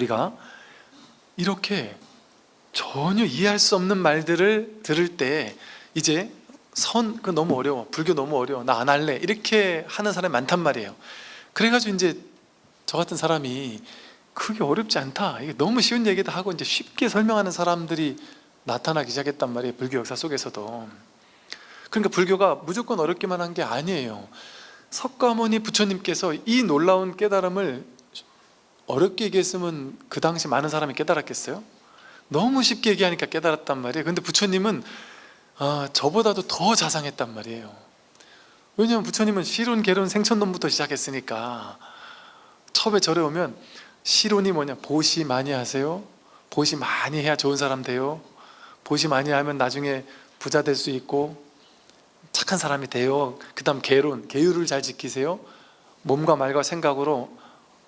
우리가 이렇게 전혀 이해할 수 없는 말들을 들을 때 이제 그거 너무 어려워, 불교 너무 어려워, 나 안 할래, 이렇게 하는 사람이 많단 말이에요. 그래가지고 이제 저 같은 사람이 그게 어렵지 않다, 이게 너무 쉬운 얘기다 하고 이제 쉽게 설명하는 사람들이 나타나기 시작했단 말이에요, 불교 역사 속에서도. 그러니까 불교가 무조건 어렵기만 한 게 아니에요. 석가모니 부처님께서 이 놀라운 깨달음을 어렵게 얘기했으면 그 당시 많은 사람이 깨달았겠어요? 너무 쉽게 얘기하니까 깨달았단 말이에요. 근데 부처님은 저보다도 더 자상했단 말이에요. 왜냐하면 부처님은 시론, 계론, 생천론부터 시작했으니까. 처음에 절에 오면 시론이 뭐냐, 보시 많이 하세요, 보시 많이 해야 좋은 사람 돼요, 보시 많이 하면 나중에 부자 될 수 있고 착한 사람이 돼요. 그 다음 계론, 계율을 잘 지키세요. 몸과 말과 생각으로,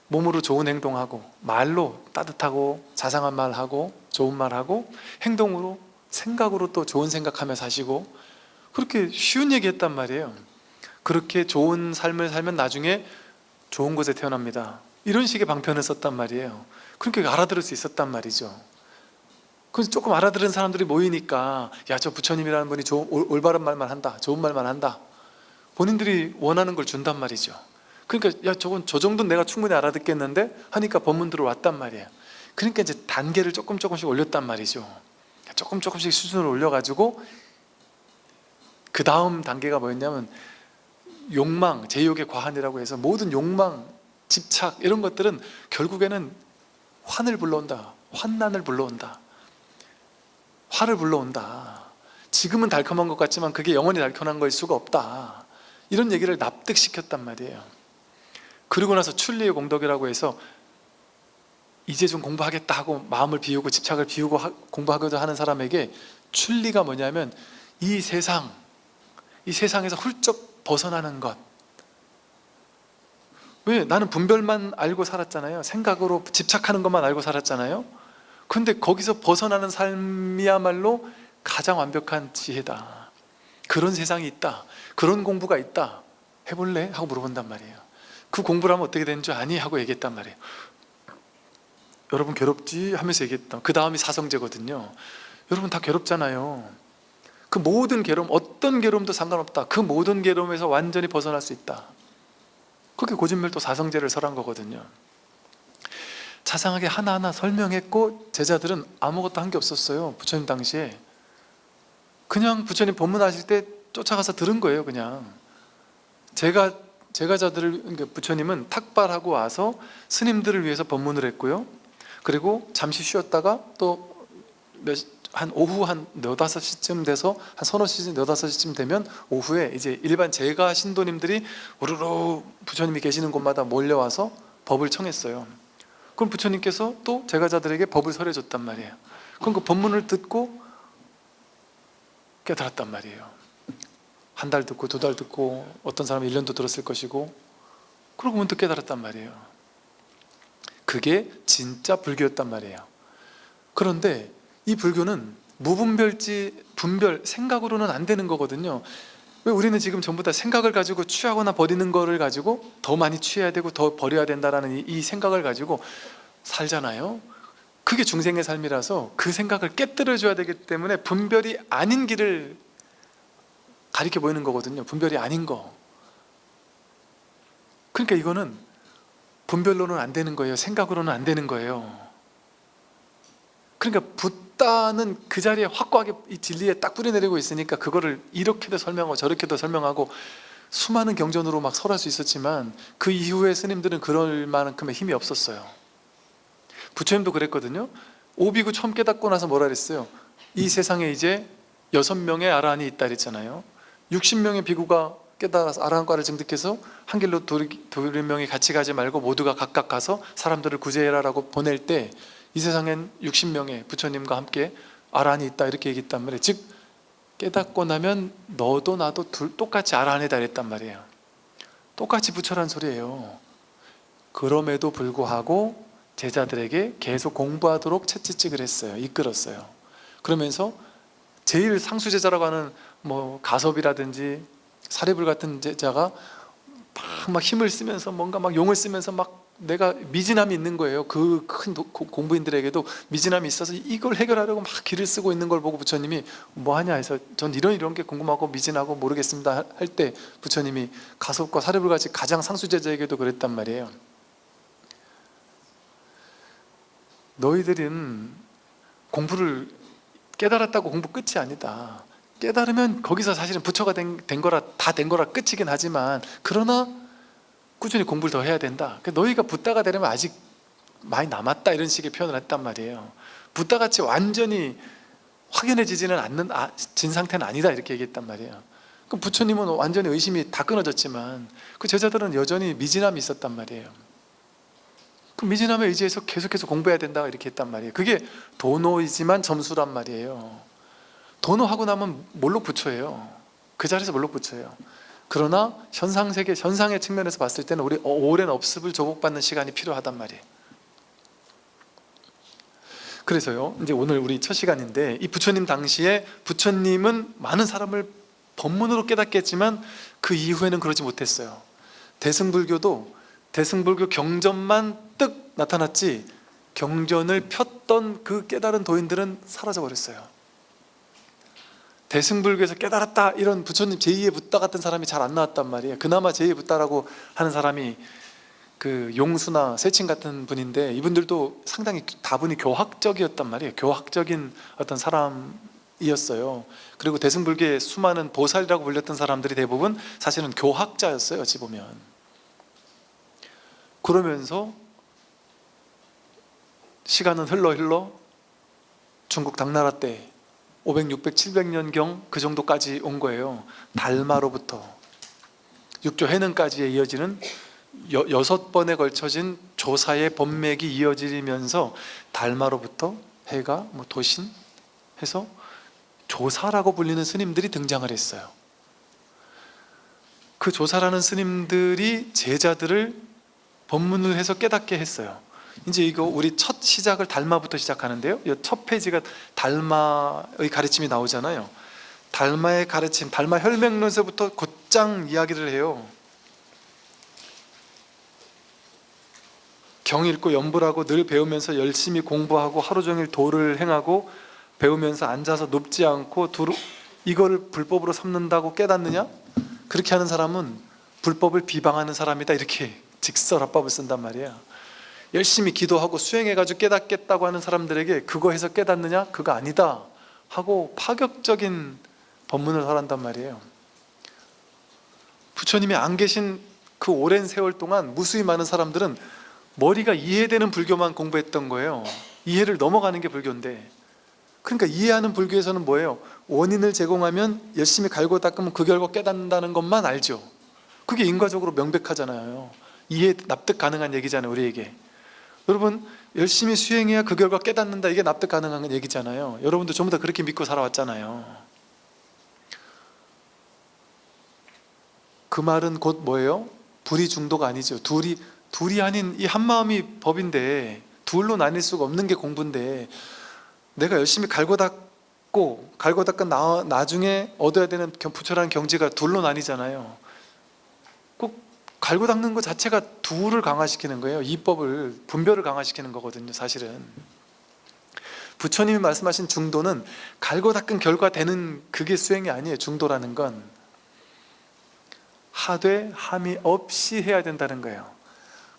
몸으로 좋은 행동하고, 말로 따뜻하고 자상한 말하고 좋은 말하고, 행동으로, 생각으로 또 좋은 생각하며 사시고, 그렇게 쉬운 얘기 했단 말이에요. 그렇게 좋은 삶을 살면 나중에 좋은 곳에 태어납니다, 이런 식의 방편을 썼단 말이에요. 그러니까 알아들을 수 있었단 말이죠. 그래서 조금 알아들은 사람들이 모이니까, 야, 저 부처님이라는 분이 올바른 말만 한다, 좋은 말만 한다, 본인들이 원하는 걸 준단 말이죠. 그러니까 야, 저 정도는 내가 충분히 알아듣겠는데 하니까 법문들을 왔단 말이에요. 그러니까 이제 단계를 조금씩 올렸단 말이죠. 조금씩 수준을 올려가지고 그 다음 단계가 뭐였냐면 욕망, 제욕의 과한이라고 해서 모든 욕망, 집착 이런 것들은 결국에는 환을 불러온다, 환난을 불러온다, 화를 불러온다. 지금은 달콤한 것 같지만 그게 영원히 달콤한 거일 수가 없다, 이런 얘기를 납득시켰단 말이에요. 그리고 나서 출리의 공덕이라고 해서 이제 좀 공부하겠다 하고 마음을 비우고 집착을 비우고 공부하고자 하는 사람에게 출리가 뭐냐면 이 세상에서 훌쩍 벗어나는 것. 왜? 나는 분별만 알고 살았잖아요. 생각으로 집착하는 것만 알고 살았잖아요. 근데 거기서 벗어나는 삶이야말로 가장 완벽한 지혜다. 그런 세상이 있다, 그런 공부가 있다, 해볼래? 하고 물어본단 말이에요. 그 공부를 하면 어떻게 되는 줄 아니? 하고 얘기했단 말이에요. 여러분 괴롭지? 하면서 얘기했다. 그 다음이 사성제거든요. 여러분 다 괴롭잖아요. 그 모든 괴로움, 어떤 괴로움도 상관없다, 그 모든 괴로움에서 완전히 벗어날 수 있다. 그렇게 고진멸도 사성제를 설한 거거든요. 자상하게 하나하나 설명했고 제자들은 아무것도 한 게 없었어요. 부처님 당시에 그냥 부처님 법문하실 때 쫓아가서 들은 거예요. 그냥 제가자들을, 그러니까 부처님은 탁발하고 와서 스님들을 위해서 법문을 했고요. 그리고 잠시 쉬었다가 또 한 오후 한 4-5시쯤 돼서 한 서너 시쯤 4-5시쯤 되면 오후에 이제 일반 제가 신도님들이 우르르 부처님이 계시는 곳마다 몰려와서 법을 청했어요. 그럼 부처님께서 또 제가자들에게 법을 설해줬단 말이에요. 그럼 그 법문을 듣고 깨달았단 말이에요. 한 달 듣고 2달 듣고 어떤 사람은 1년도 들었을 것이고, 그러고 문득 깨달았단 말이에요. 그게 진짜 불교였단 말이에요. 그런데 이 불교는 무분별지 분별, 생각으로는 안 되는 거거든요. 왜 우리는 지금 전부 다 생각을 가지고 취하거나 버리는 거를 가지고 더 많이 취해야 되고 더 버려야 된다는 이 생각을 가지고 살잖아요. 그게 중생의 삶이라서 그 생각을 깨뜨려줘야 되기 때문에 분별이 아닌 길을 가리켜 보이는 거거든요. 분별이 아닌 거. 그러니까 이거는 분별로는 안 되는 거예요. 생각으로는 안 되는 거예요. 그러니까 붓다는 그 자리에 확고하게 이 진리에 딱 뿌려내리고 있으니까 그거를 이렇게도 설명하고 저렇게도 설명하고 수많은 경전으로 막 설할 수 있었지만 그 이후에 스님들은 그럴 만큼의 힘이 없었어요. 부처님도 그랬거든요. 오비구 처음 깨닫고 나서 뭐라 그랬어요? 이 세상에 이제 6명의 아라한이 있다 그랬잖아요. 60명의 비구가 깨달아서 아라한과를 증득해서 한 길로 두 명이 같이 가지 말고 모두가 각각 가서 사람들을 구제해라 라고 보낼 때 이 세상엔 60명의 부처님과 함께 아라한이 있다 이렇게 얘기했단 말이에요. 즉 깨닫고 나면 너도 나도 똑같이 아라한이다 이랬단 말이에요. 똑같이 부처란 소리예요. 그럼에도 불구하고 제자들에게 계속 공부하도록 채찍질을 했어요. 이끌었어요. 그러면서 제일 상수 제자라고 하는 뭐 가섭이라든지 사리불 같은 제자가 막 힘을 쓰면서 뭔가 막 용을 쓰면서 막 내가 미진함이 있는 거예요. 그 큰 공부인들에게도 미진함이 있어서 이걸 해결하려고 막 기를 쓰고 있는 걸 보고 부처님이 뭐 하냐 해서 전 이런 게 궁금하고 미진하고 모르겠습니다 할 때 부처님이 가섭과 사려불같이 가장 상수제자에게도 그랬단 말이에요. 너희들은 공부를 깨달았다고 공부 끝이 아니다. 깨달으면 거기서 사실은 부처가 된 거라 다 된 거라 끝이긴 하지만 그러나 꾸준히 공부를 더 해야 된다. 너희가 붓다가 되려면 아직 많이 남았다 이런 식의 표현을 했단 말이에요. 붓다같이 완전히 확연해지지는 않는 진 상태는 아니다 이렇게 얘기했단 말이에요. 그럼 부처님은 완전히 의심이 다 끊어졌지만 그 제자들은 여전히 미진함이 있었단 말이에요. 그 미진함에 의지해서 계속해서 공부해야 된다 이렇게 했단 말이에요. 그게 도노이지만 점수란 말이에요. 도노하고 나면 몰록 부처예요. 그 자리에서 몰록 부처예요. 그러나 현상세계, 현상의 측면에서 봤을 때는 우리 오랜 업습을 조복받는 시간이 필요하단 말이에요. 그래서요, 이제 오늘 우리 첫 시간인데 이 부처님 당시에 부처님은 많은 사람을 법문으로 깨닫게 했지만 그 이후에는 그러지 못했어요. 대승불교도 대승불교 경전만 뜩 나타났지 경전을 폈던 그 깨달은 도인들은 사라져 버렸어요. 대승불교에서 깨달았다 이런 부처님 제2의 붓다 같은 사람이 잘 안 나왔단 말이에요. 그나마 제2의 붓다라고 하는 사람이 그 용수나 세칭 같은 분인데 이분들도 상당히 다분히 교학적이었단 말이에요. 교학적인 어떤 사람이었어요. 그리고 대승불교의 수많은 보살이라고 불렸던 사람들이 대부분 사실은 교학자였어요. 어찌 보면. 그러면서 시간은 흘러 중국 당나라 때 500, 600, 700년경 그 정도까지 온 거예요. 달마로부터 육조 해능까지에 이어지는 6번에 걸쳐진 조사의 법맥이 이어지면서 달마로부터 해가 도신 해서 조사라고 불리는 스님들이 등장을 했어요. 그 조사라는 스님들이 제자들을 법문을 해서 깨닫게 했어요. 이제 이거 우리 첫 시작을 달마부터 시작하는데요. 이 첫 페이지가 달마의 가르침이 나오잖아요. 달마의 가르침, 달마 혈맹론서부터 곧장 이야기를 해요. 경 읽고 연불하고 늘 배우면서 열심히 공부하고 하루 종일 도를 행하고 배우면서 앉아서 눕지 않고 이거를 불법으로 삼는다고 깨닫느냐? 그렇게 하는 사람은 불법을 비방하는 사람이다 이렇게 직설합법을 쓴단 말이에요. 열심히 기도하고 수행해가지고 깨닫겠다고 하는 사람들에게 그거 해서 깨닫느냐? 그거 아니다 하고 파격적인 법문을 설한단 말이에요. 부처님이 안 계신 그 오랜 세월 동안 무수히 많은 사람들은 머리가 이해되는 불교만 공부했던 거예요. 이해를 넘어가는 게 불교인데, 그러니까 이해하는 불교에서는 뭐예요? 원인을 제공하면 열심히 갈고 닦으면 그 결과 깨닫는다는 것만 알죠. 그게 인과적으로 명백하잖아요. 이해 납득 가능한 얘기잖아요. 우리에게 여러분 열심히 수행해야 그 결과 깨닫는다, 이게 납득 가능한 얘기잖아요. 여러분도 전부 다 그렇게 믿고 살아왔잖아요. 그 말은 곧 뭐예요? 불이 중도가 아니죠. 둘이 아닌 이 한마음이 법인데 둘로 나뉠 수가 없는 게 공부인데, 내가 열심히 갈고 닦은 나중에 얻어야 되는 부처라는 경지가 둘로 나뉘잖아요. 꼭 갈고 닦는 것 자체가 둘을 강화시키는 거예요. 이법을, 분별을 강화시키는 거거든요. 사실은 부처님이 말씀하신 중도는 갈고 닦은 결과 되는 그게 수행이 아니에요. 중도라는 건 하되 함이 없이 해야 된다는 거예요.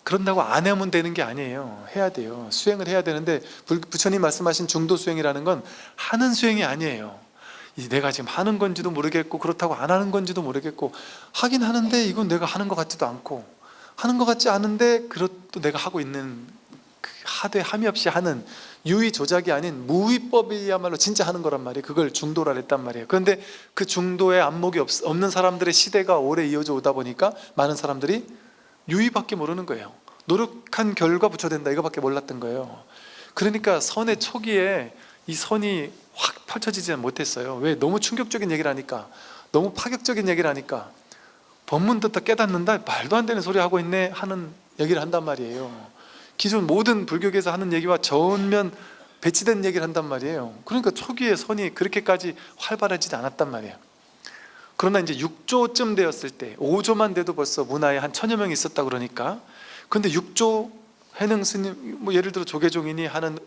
그런다고 안 하면 되는 게 아니에요. 해야 돼요. 수행을 해야 되는데 부처님 말씀하신 중도 수행이라는 건 하는 수행이 아니에요. 내가 지금 하는 건지도 모르겠고 그렇다고 안 하는 건지도 모르겠고, 하긴 하는데 이건 내가 하는 것 같지도 않고, 하는 것 같지 않은데 그것도 내가 하고 있는, 하되 함이 없이 하는 유의 조작이 아닌 무위법이야말로 진짜 하는 거란 말이에요. 그걸 중도라 했단 말이에요. 그런데 그 중도에 안목이 없는 사람들의 시대가 오래 이어져 오다 보니까 많은 사람들이 유의밖에 모르는 거예요. 노력한 결과 부처된다 이거밖에 몰랐던 거예요. 그러니까 선의 초기에 이 선이 확 펼쳐지지 못했어요. 왜? 너무 충격적인 얘기를 하니까, 너무 파격적인 얘기를 하니까, 법문 듣다 깨닫는다, 말도 안 되는 소리 하고 있네 하는 얘기를 한단 말이에요. 기존 모든 불교계에서 하는 얘기와 전면 배치된 얘기를 한단 말이에요. 그러니까 초기에 선이 그렇게까지 활발하지 않았단 말이에요. 그러나 이제 6조쯤 되었을 때, 5조만 돼도 벌써 문화에 한 1000여 명이 있었다 그러니까, 근데 육조 해능 스님, 뭐 예를 들어 조계종인이 하는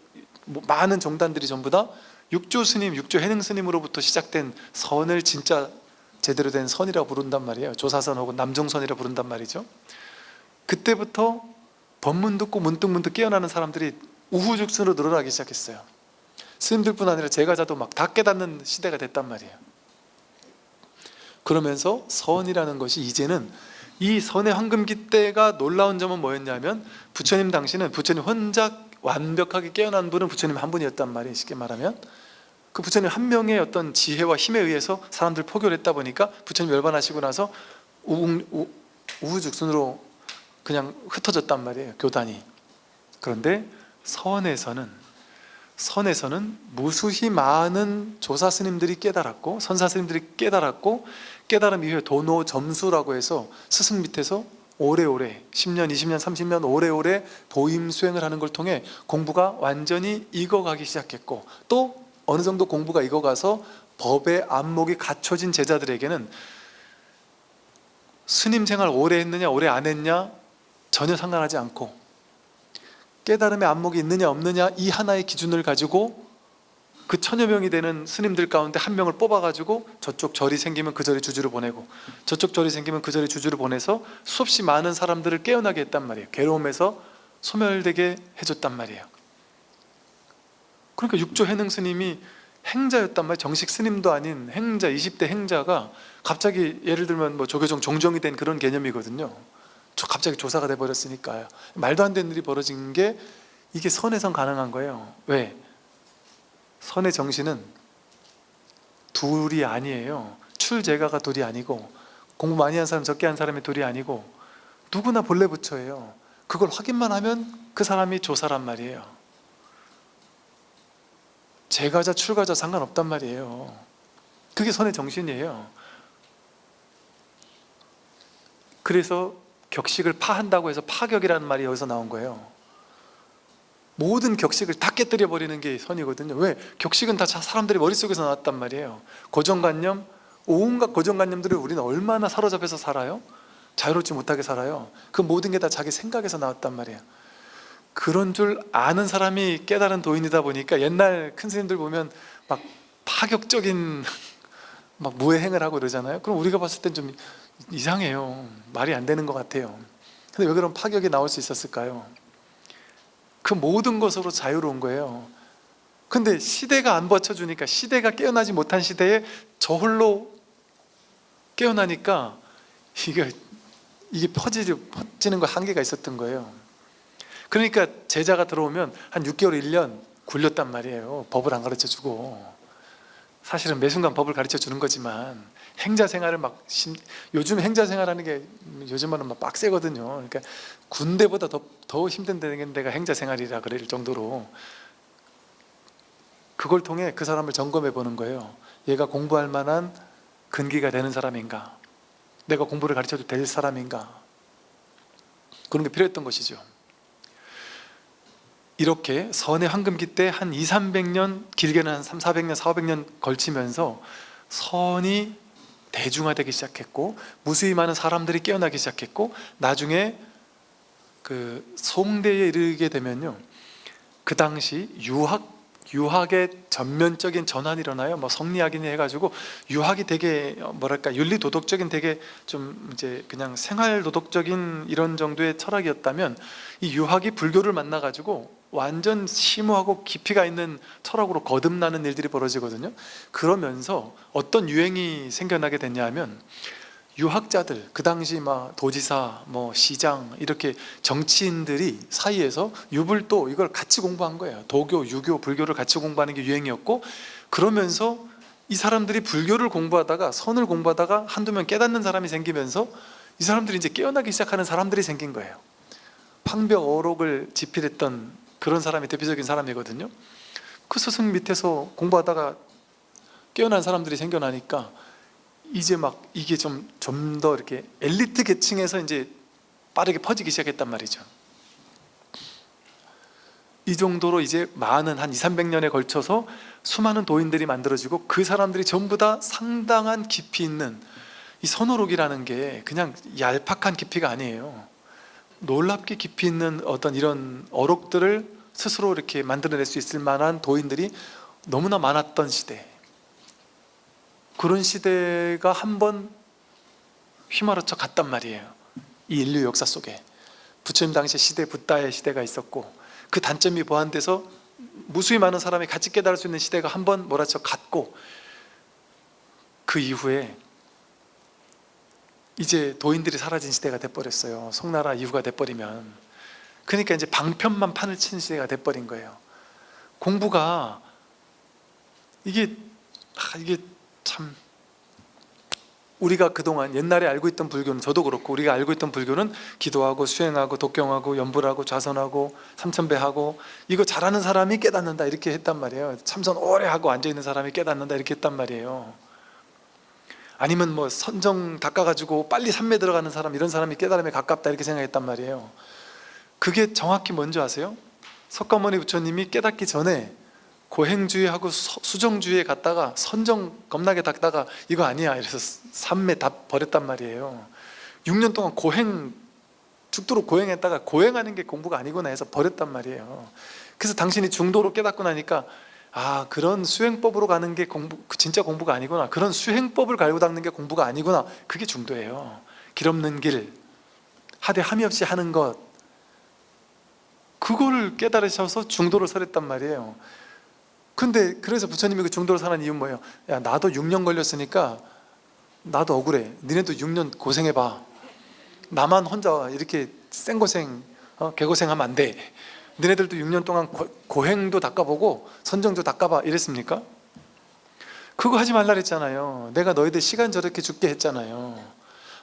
뭐 많은 정단들이 전부 다 육조 스님, 육조 해능 스님으로부터 시작된 선을 진짜 제대로 된 선이라고 부른단 말이에요. 조사선 혹은 남종선이라고 부른단 말이죠. 그때부터 법문 듣고 문득문득 깨어나는 사람들이 우후죽순으로 늘어나기 시작했어요. 스님들뿐 아니라 제가자도 막 다 깨닫는 시대가 됐단 말이에요. 그러면서 선이라는 것이 이제는 이 선의 황금기 때가 놀라운 점은 뭐였냐면, 부처님 당시는 부처님 혼자 완벽하게 깨어난 분은 부처님 한 분이었단 말이에요. 쉽게 말하면 그 부처님 한 명의 어떤 지혜와 힘에 의해서 사람들 포교를 했다 보니까 부처님 열반하시고 나서 우후죽순으로 그냥 흩어졌단 말이에요, 교단이. 그런데 선에서는 무수히 많은 조사 스님들이 깨달았고 선사 스님들이 깨달았고, 깨달음 이후에 도노 점수라고 해서 스승 밑에서 오래오래 10년, 20년, 30년 오래오래 도임 수행을 하는 걸 통해 공부가 완전히 익어가기 시작했고, 또 어느 정도 공부가 익어가서 법의 안목이 갖춰진 제자들에게는 스님 생활 오래 했느냐 오래 안 했냐 전혀 상관하지 않고, 깨달음의 안목이 있느냐 없느냐 이 하나의 기준을 가지고 그 1000여 명이 되는 스님들 가운데 한 명을 뽑아가지고 저쪽 절이 생기면 그 절에 주주를 보내고, 저쪽 절이 생기면 그 절에 주주를 보내서 수없이 많은 사람들을 깨어나게 했단 말이에요. 괴로움에서 소멸되게 해줬단 말이에요. 그러니까 육조 해능 스님이 행자였단 말이에요. 정식 스님도 아닌 행자, 20대 행자가 갑자기 예를 들면 뭐 조계종 종정이 된 그런 개념이거든요. 갑자기 조사가 돼버렸으니까요. 말도 안 되는 일이 벌어진 게 이게 선에선 가능한 거예요. 왜? 선의 정신은 둘이 아니에요. 출제가가 둘이 아니고, 공부 많이 한 사람 적게 한 사람이 둘이 아니고, 누구나 본래 부처예요. 그걸 확인만 하면 그 사람이 조사란 말이에요. 제가자 출가자 상관없단 말이에요. 그게 선의 정신이에요. 그래서 격식을 파한다고 해서 파격이라는 말이 여기서 나온 거예요. 모든 격식을 다 깨뜨려 버리는 게 선이거든요. 왜? 격식은 다 사람들이 머릿속에서 나왔단 말이에요. 고정관념, 온갖 고정관념들을 우리는 얼마나 사로잡혀서 살아요? 자유롭지 못하게 살아요. 그 모든 게 다 자기 생각에서 나왔단 말이에요. 그런 줄 아는 사람이 깨달은 도인이다 보니까 옛날 큰 스님들 보면 막 파격적인 막 무해행을 하고 이러잖아요. 그럼 우리가 봤을 땐 좀 이상해요. 말이 안 되는 것 같아요. 근데 왜 그런 파격이 나올 수 있었을까요? 그 모든 것으로 자유로운 거예요. 근데 시대가 안 받쳐주니까, 시대가 깨어나지 못한 시대에 저 홀로 깨어나니까 이게 퍼지는 거 한계가 있었던 거예요. 그러니까 제자가 들어오면 한 6개월, 1년 굴렸단 말이에요. 법을 안 가르쳐주고. 사실은 매 순간 법을 가르쳐주는 거지만 행자 생활을 요즘 행자 생활하는 게 요즘은 막 빡세거든요. 그러니까 군대보다 더 힘든 데가 행자 생활이라 그럴 정도로, 그걸 통해 그 사람을 점검해 보는 거예요. 얘가 공부할 만한 근기가 되는 사람인가, 내가 공부를 가르쳐도 될 사람인가, 그런 게 필요했던 것이죠. 이렇게 선의 황금기 때 한 200~300년, 길게는 한 300~400년, 400년 걸치면서 선이 대중화되기 시작했고, 무수히 많은 사람들이 깨어나기 시작했고, 나중에 그 송대에 이르게 되면요, 그 당시 유학의 전면적인 전환이 일어나요. 뭐 성리학이니 해가지고 유학이 되게 뭐랄까 윤리 도덕적인, 되게 좀 이제 그냥 생활 도덕적인 이런 정도의 철학이었다면, 이 유학이 불교를 만나가지고 완전 심오하고 깊이가 있는 철학으로 거듭나는 일들이 벌어지거든요. 그러면서 어떤 유행이 생겨나게 됐냐면, 유학자들, 그 당시 막 도지사, 뭐 시장, 이렇게 정치인들이 사이에서 유불도 이걸 같이 공부한 거예요. 도교, 유교, 불교를 같이 공부하는 게 유행이었고, 그러면서 이 사람들이 불교를 공부하다가, 선을 공부하다가 한두 명 깨닫는 사람이 생기면서 이 사람들이 이제 깨어나기 시작하는 사람들이 생긴 거예요. 황벽어록을 집필했던 그런 사람이 대표적인 사람이거든요. 그 스승 밑에서 공부하다가 깨어난 사람들이 생겨나니까 이제 막 이게 좀 더 이렇게 엘리트 계층에서 이제 빠르게 퍼지기 시작했단 말이죠. 이 정도로 이제 많은 한 200~300년에 걸쳐서 수많은 도인들이 만들어지고, 그 사람들이 전부 다 상당한 깊이 있는, 이 선어록이라는 게 그냥 얄팍한 깊이가 아니에요. 놀랍게 깊이 있는 어떤 이런 어록들을 스스로 이렇게 만들어낼 수 있을 만한 도인들이 너무나 많았던 시대, 그런 시대가 한번 휘말아쳐 갔단 말이에요. 이 인류 역사 속에 부처님 당시 시대, 붓다의 시대가 있었고, 그 단점이 보완돼서 무수히 많은 사람이 같이 깨달을 수 있는 시대가 한번 몰아쳐 갔고, 그 이후에 이제 도인들이 사라진 시대가 돼버렸어요. 송나라 이후가 돼버리면. 그러니까 이제 방편만 판을 치는 시대가 돼버린 거예요. 공부가 이게 참, 우리가 그동안 옛날에 알고 있던 불교는, 저도 그렇고 우리가 알고 있던 불교는 기도하고 수행하고 독경하고 연불하고 좌선하고 삼천배하고 이거 잘하는 사람이 깨닫는다 이렇게 했단 말이에요. 참선 오래 하고 앉아있는 사람이 깨닫는다 이렇게 했단 말이에요. 아니면 뭐 선정 닦아가지고 빨리 삼매 들어가는 사람, 이런 사람이 깨달음에 가깝다 이렇게 생각했단 말이에요. 그게 정확히 뭔지 아세요? 석가모니 부처님이 깨닫기 전에 고행주의하고 수정주의에 갔다가 선정 겁나게 닦다가 이거 아니야 이래서 삼매 다 버렸단 말이에요. 6년 동안 죽도록 고행했다가 고행하는 게 공부가 아니구나 해서 버렸단 말이에요. 그래서 당신이 중도로 깨닫고 나니까 아, 그런 수행법으로 가는 게 진짜 공부가 아니구나, 그런 수행법을 갈고 닦는 게 공부가 아니구나, 그게 중도예요. 길 없는 길, 하되 함이 없이 하는 것, 그거를 깨달으셔서 중도를 설했단 말이에요. 근데 그래서 부처님이 그 중도를 사는 이유는 뭐예요? 야, 나도 6년 걸렸으니까 나도 억울해, 니네도 6년 고생해봐, 나만 혼자 이렇게 생고생 개고생하면 안 돼, 너네들도 6년 동안 고행도 닦아보고 선정도 닦아봐 이랬습니까? 그거 하지 말라 그랬잖아요. 내가 너희들 시간 저렇게 죽게 했잖아요.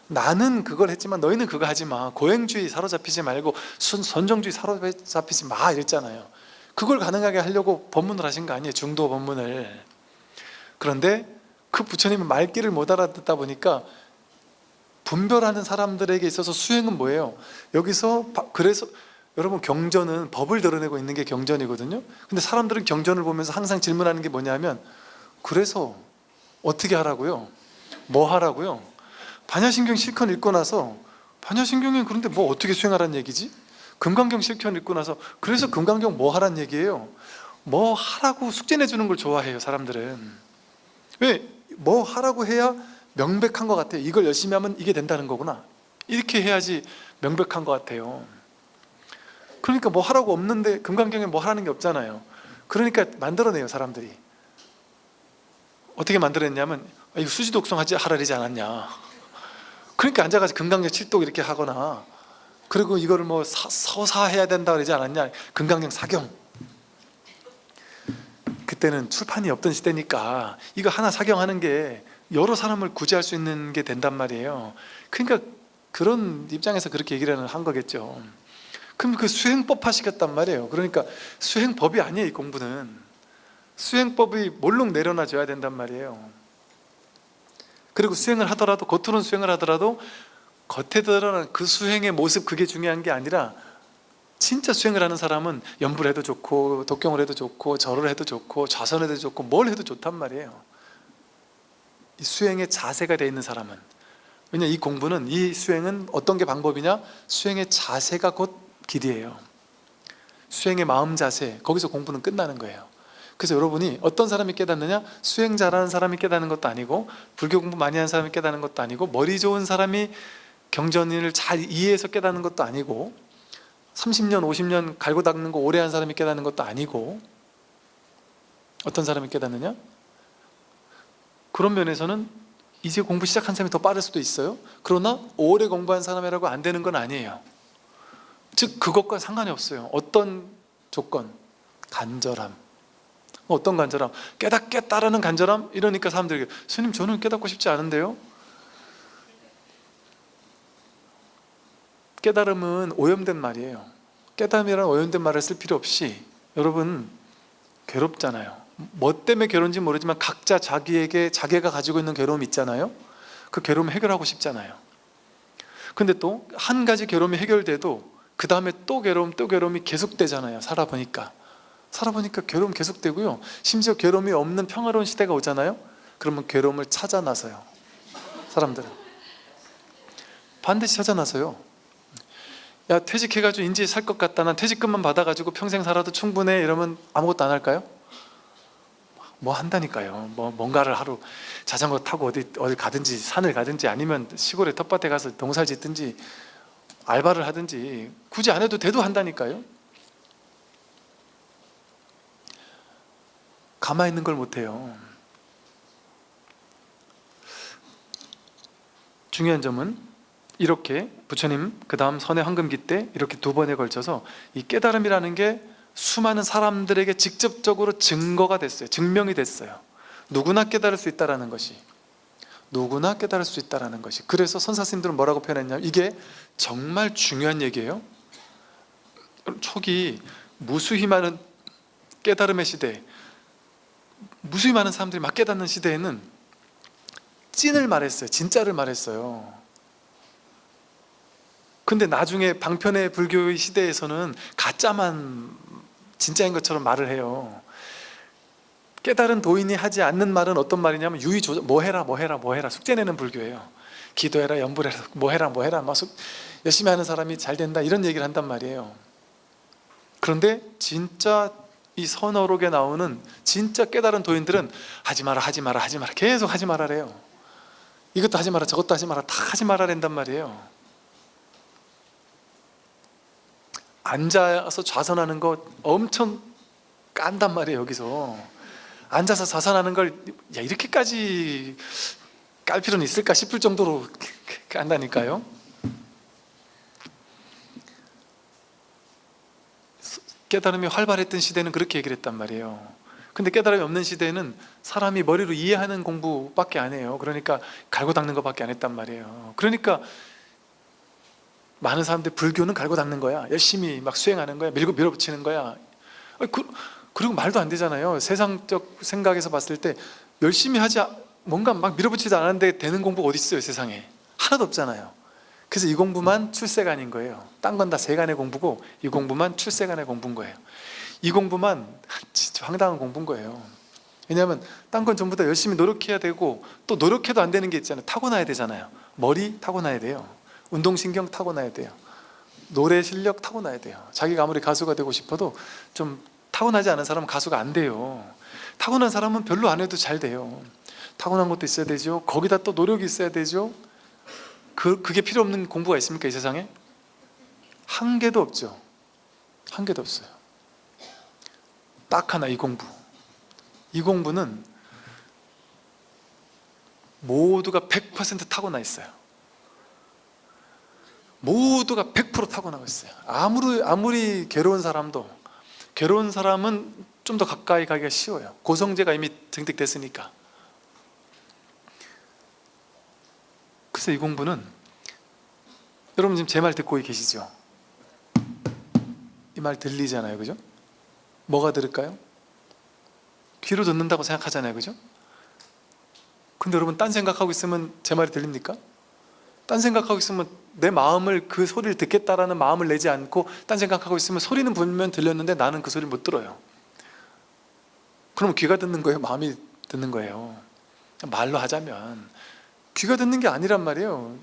나는 그걸 했지만 너희는 그거 하지 마, 고행주의 사로잡히지 말고 선정주의 사로잡히지 마 이랬잖아요. 그걸 가능하게 하려고 법문을 하신 거 아니에요, 중도 법문을. 그런데 그 부처님은 말귀를 못 알아듣다 보니까 분별하는 사람들에게 있어서 수행은 뭐예요? 여기서 그래서 여러분, 경전은 법을 드러내고 있는 게 경전이거든요. 근데 사람들은 경전을 보면서 항상 질문하는 게 뭐냐면, 그래서 어떻게 하라고요? 뭐 하라고요? 반야심경 실컷 읽고 나서, 반야심경은 그런데 뭐 어떻게 수행하라는 얘기지? 금강경 실컷 읽고 나서, 그래서 금강경 뭐 하라는 얘기예요? 뭐 하라고 숙제 내주는 걸 좋아해요, 사람들은. 왜? 뭐 하라고 해야 명백한 것 같아요. 이걸 열심히 하면 이게 된다는 거구나, 이렇게 해야지 명백한 것 같아요. 그러니까 뭐 하라고 없는데, 금강경에 뭐 하라는 게 없잖아요. 그러니까 만들어내요, 사람들이. 어떻게 만들어냈냐면, 이거 수지독성 하라리지 않았냐, 그러니까 앉아가지고 금강경 7독 이렇게 하거나, 그리고 이거를 뭐 서사해야 된다 그러지 않았냐, 금강경 사경. 그때는 출판이 없던 시대니까 이거 하나 사경하는 게 여러 사람을 구제할 수 있는 게 된단 말이에요. 그러니까 그런 입장에서 그렇게 얘기를 한 거겠죠. 그럼 그 수행법 하시겠단 말이에요. 그러니까 수행법이 아니에요, 이 공부는. 수행법이 몰록 내려놔 줘야 된단 말이에요. 그리고 수행을 하더라도, 겉으로는 수행을 하더라도 겉에 드러나는 그 수행의 모습, 그게 중요한 게 아니라, 진짜 수행을 하는 사람은 연불 해도 좋고 독경을 해도 좋고 절을 해도 좋고 좌선을 해도 좋고 뭘 해도 좋단 말이에요. 이 수행의 자세가 되어 있는 사람은. 왜냐, 이 공부는, 이 수행은 어떤 게 방법이냐, 수행의 자세가 곧 길이에요. 수행의 마음 자세, 거기서 공부는 끝나는 거예요. 그래서 여러분이 어떤 사람이 깨닫느냐, 수행 잘하는 사람이 깨닫는 것도 아니고, 불교 공부 많이 하는 사람이 깨닫는 것도 아니고, 머리 좋은 사람이 경전을 잘 이해해서 깨닫는 것도 아니고, 30년 50년 갈고 닦는 거 오래 한 사람이 깨닫는 것도 아니고, 어떤 사람이 깨닫느냐, 그런 면에서는 이제 공부 시작한 사람이 더 빠를 수도 있어요. 그러나 오래 공부한 사람이라고 안 되는 건 아니에요. 즉 그것과 상관이 없어요. 어떤 조건, 간절함. 어떤 간절함? 깨닫겠다라는 간절함? 이러니까 사람들이, 스님 저는 깨닫고 싶지 않은데요. 깨달음은 오염된 말이에요. 깨달음이라는 오염된 말을 쓸 필요 없이, 여러분 괴롭잖아요. 뭐 때문에 괴로운지 모르지만 각자 자기에게 자기가 가지고 있는 괴로움이 있잖아요. 그 괴로움을 해결하고 싶잖아요. 근데 또 한 가지 괴로움이 해결돼도 그 다음에 또 괴로움이 계속되잖아요. 살아보니까 괴로움 계속되고요. 심지어 괴로움이 없는 평화로운 시대가 오잖아요. 그러면 괴로움을 찾아 나서요. 사람들은 반드시 찾아 나서요. 야 퇴직해가지고 인제 살 것 같다, 난 퇴직금만 받아가지고 평생 살아도 충분해, 이러면 아무것도 안 할까요? 뭐 한다니까요. 뭐 뭔가를 하루 자전거 타고 어디 가든지, 산을 가든지, 아니면 시골에 텃밭에 가서 농사를 짓든지 알바를 하든지, 굳이 안 해도 돼도 한다니까요. 가만히 있는 걸 못해요. 중요한 점은 이렇게 부처님 그 다음 선의 황금기 때 이렇게 두 번에 걸쳐서 이 깨달음이라는 게 수많은 사람들에게 직접적으로 증거가 됐어요. 증명이 됐어요. 누구나 깨달을 수 있다는 것이, 누구나 깨달을 수 있다는 것이. 그래서 선사스님들은 뭐라고 표현했냐면, 이게 정말 중요한 얘기예요. 초기 무수히 많은 깨달음의 시대, 무수히 많은 사람들이 막 깨닫는 시대에는 찐을 말했어요. 진짜를 말했어요. 근데 나중에 방편의 불교의 시대에서는 가짜만 진짜인 것처럼 말을 해요. 깨달은 도인이 하지 않는 말은 어떤 말이냐면 유의조절, 뭐 해라 뭐 해라 뭐 해라, 숙제내는 불교예요. 기도해라, 연불해라, 뭐 해라 뭐 해라, 막 열심히 하는 사람이 잘 된다, 이런 얘기를 한단 말이에요. 그런데 진짜 이 선어록에 나오는 진짜 깨달은 도인들은 하지 마라 하지 마라 하지 마라, 계속 하지 말아래요. 이것도 하지 마라 저것도 하지 마라, 다 하지 말아랜단 말이에요. 앉아서 좌선하는 거 엄청 깐단 말이에요. 여기서 앉아서 좌선하는 걸 야, 이렇게까지 깔 필요는 있을까 싶을 정도로 깐다니까요. 깨달음이 활발했던 시대는 그렇게 얘기를 했단 말이에요. 근데 깨달음이 없는 시대에는 사람이 머리로 이해하는 공부밖에 안 해요. 그러니까 갈고 닦는 것밖에 안 했단 말이에요. 그러니까 많은 사람들이 불교는 갈고 닦는 거야, 열심히 막 수행하는 거야, 밀어붙이는 거야. 그리고 말도 안 되잖아요. 세상적 생각에서 봤을 때 열심히 하지, 뭔가 막 밀어붙이지 않았는데 되는 공부가 어디 있어요? 세상에 하나도 없잖아요. 그래서 이 공부만 출세간인 거예요. 딴 건 다 세간의 공부고 이 공부만 출세간의 공부인 거예요. 이 공부만 진짜 황당한 공부인 거예요. 왜냐하면 딴 건 전부 다 열심히 노력해야 되고, 또 노력해도 안 되는 게 있잖아요. 타고나야 되잖아요. 머리 타고나야 돼요. 운동신경 타고나야 돼요. 노래 실력 타고나야 돼요. 자기가 아무리 가수가 되고 싶어도 좀 타고나지 않은 사람은 가수가 안 돼요. 타고난 사람은 별로 안 해도 잘 돼요. 타고난 것도 있어야 되죠. 거기다 또 노력이 있어야 되죠. 그게 필요 없는 공부가 있습니까? 이 세상에? 한 개도 없죠. 한 개도 없어요. 딱 하나, 이 공부. 이 공부는 모두가 100% 타고나 있어요. 모두가 100% 타고나고 있어요. 아무리 괴로운 사람도, 괴로운 사람은 좀 더 가까이 가기가 쉬워요. 고성제가 이미 증득됐으니까. 그래서 이 공부는, 여러분 지금 제 말 듣고 계시죠? 이 말 들리잖아요, 그죠? 뭐가 들을까요? 귀로 듣는다고 생각하잖아요, 그죠? 근데 여러분 딴 생각하고 있으면 제 말이 들립니까? 딴 생각하고 있으면, 내 마음을, 그 소리를 듣겠다라는 마음을 내지 않고 딴 생각하고 있으면 소리는 분명 들렸는데 나는 그 소리를 못 들어요. 그럼 귀가 듣는 거예요? 마음이 듣는 거예요? 말로 하자면 귀가 듣는 게 아니란 말이에요.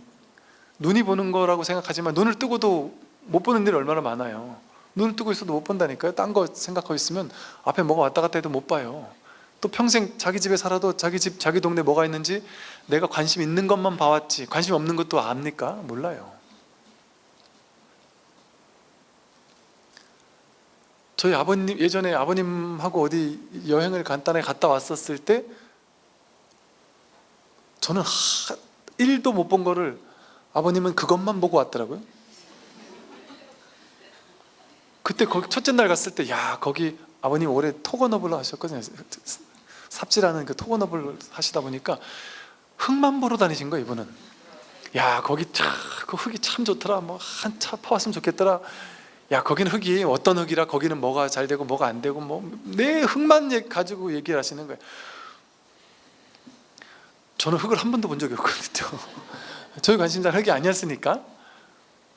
눈이 보는 거라고 생각하지만 눈을 뜨고도 못 보는 일이 얼마나 많아요. 눈을 뜨고 있어도 못 본다니까요. 딴 거 생각하고 있으면 앞에 뭐가 왔다 갔다 해도 못 봐요. 또 평생 자기 집에 살아도 자기 집, 자기 동네 뭐가 있는지 내가 관심 있는 것만 봐왔지 관심 없는 것도 압니까? 몰라요. 저희 아버님, 예전에 아버님하고 어디 여행을 간단하게 갔다 왔었을 때 저는 1도 못 본 거를 아버님은 그것만 보고 왔더라고요. 그때 거기 첫째 날 갔을 때, 야, 거기 아버님 올해 토건업을 하셨거든요. 삽질하는 그 토건업을 하시다 보니까 흙만 보러 다니신 거예요, 이분은. 야, 거기 참, 그 흙이 참 좋더라. 뭐 한 차 퍼왔으면 좋겠더라. 야, 거기는 흙이 어떤 흙이라, 거기는 뭐가 잘 되고 뭐가 안 되고, 뭐 내 흙만 가지고 얘기를 하시는 거예요. 저는 흙을 한 번도 본 적이 없거든요. 저희 관심사는 흙이 아니었으니까.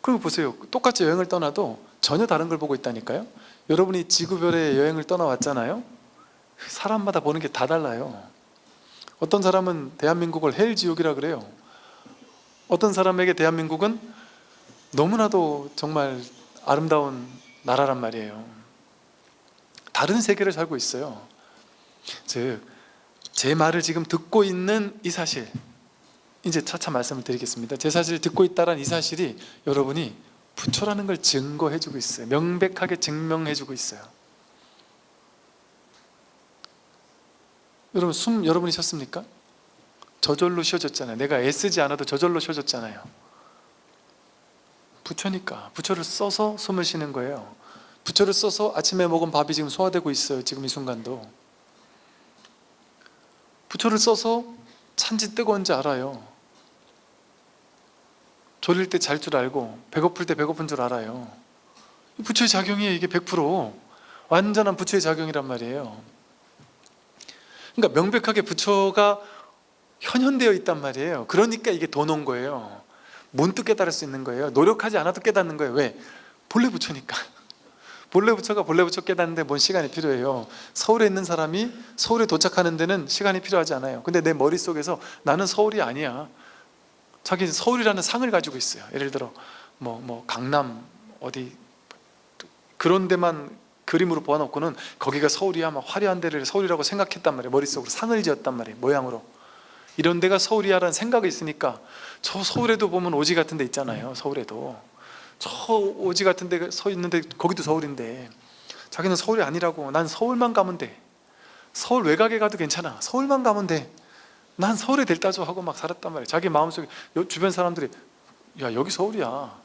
그리고 보세요, 똑같이 여행을 떠나도 전혀 다른 걸 보고 있다니까요. 여러분이 지구별에 여행을 떠나왔잖아요. 사람마다 보는 게 다 달라요. 어떤 사람은 대한민국을 헬지옥이라 그래요. 어떤 사람에게 대한민국은 너무나도 정말 아름다운 나라란 말이에요. 다른 세계를 살고 있어요. 즉, 제 말을 지금 듣고 있는 이 사실, 이제 차차 말씀을 드리겠습니다. 제 사실을 듣고 있다는 이 사실이 여러분이 부처라는 걸 증거해주고 있어요. 명백하게 증명해주고 있어요. 여러분, 숨 여러분이 쉬었습니까? 저절로 쉬어졌잖아요. 내가 애쓰지 않아도 저절로 쉬어졌잖아요. 부처니까. 부처를 써서 숨을 쉬는 거예요. 부처를 써서 아침에 먹은 밥이 지금 소화되고 있어요. 지금 이 순간도. 부처를 써서 찬지 뜨거운지 알아요. 졸릴 때 잘 줄 알고 배고플 때 배고픈 줄 알아요. 부처의 작용이에요. 이게 100% 완전한 부처의 작용이란 말이에요. 그러니까 명백하게 부처가 현현되어 있단 말이에요. 그러니까 이게 더 놓은 거예요. 문득 깨달을 수 있는 거예요. 노력하지 않아도 깨닫는 거예요. 왜? 본래 부처니까. 본래 부처가 본래 부처 깨닫는데 뭔 시간이 필요해요. 서울에 있는 사람이 서울에 도착하는 데는 시간이 필요하지 않아요. 근데 내 머릿속에서 나는 서울이 아니야. 자기는 서울이라는 상을 가지고 있어요. 예를 들어 강남 어디 그런 데만 그림으로 보아놓고는 거기가 서울이야, 막 화려한 데를 서울이라고 생각했단 말이에요. 머릿속으로 상을 지었단 말이에요. 모양으로. 이런 데가 서울이야라는 생각이 있으니까 저 서울에도 보면 오지 같은 데 있잖아요. 서울에도 저 오지 같은 데 서 있는데 거기도 서울인데 자기는 서울이 아니라고. 난 서울만 가면 돼. 서울 외곽에 가도 괜찮아. 서울만 가면 돼. 난 서울에 델타조 하고 막 살았단 말이에요. 자기 마음속에 주변 사람들이 야 여기 서울이야.